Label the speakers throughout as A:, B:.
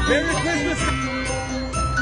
A: Merry Christmas!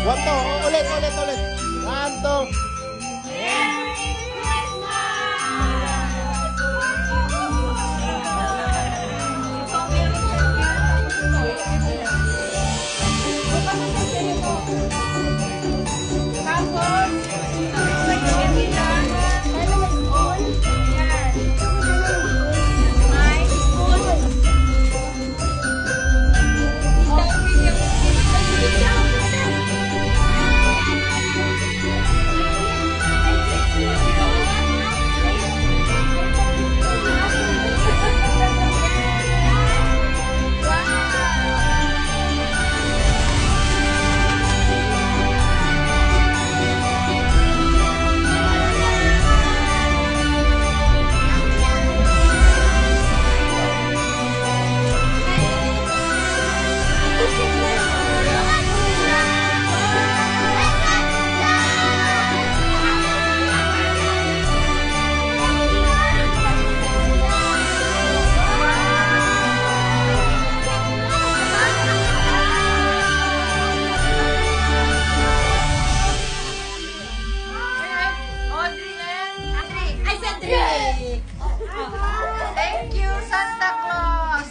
A: One, two, ulit. One, two.
B: Thank you, Santa Claus!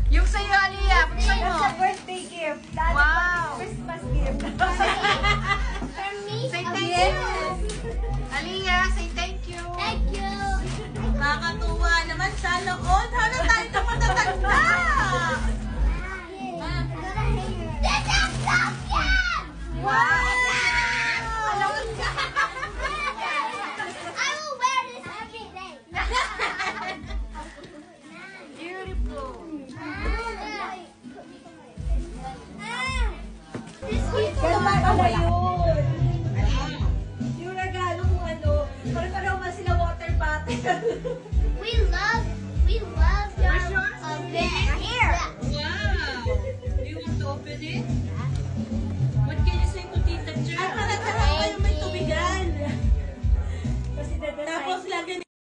B: Yung sa'yo, Aliyah, buksan mo.
C: That's a birthday gift. That's
B: Wow.
C: Christmas gift.
B: For me? Say thank you. Aliyah, say thank you.
D: Thank you.
C: Nakakatuwa naman sa loob. Ano tayo na matatanda?
D: This is Sophia!
C: Wow!
D: I will wear this every day.
B: Beautiful.
C: Ganda pala yun. Yung regalo mo ano, pare-pareho man sila water bottle.
D: We love your
C: Where's yours?
D: bag. Here.
C: Wow! Do you want to open it?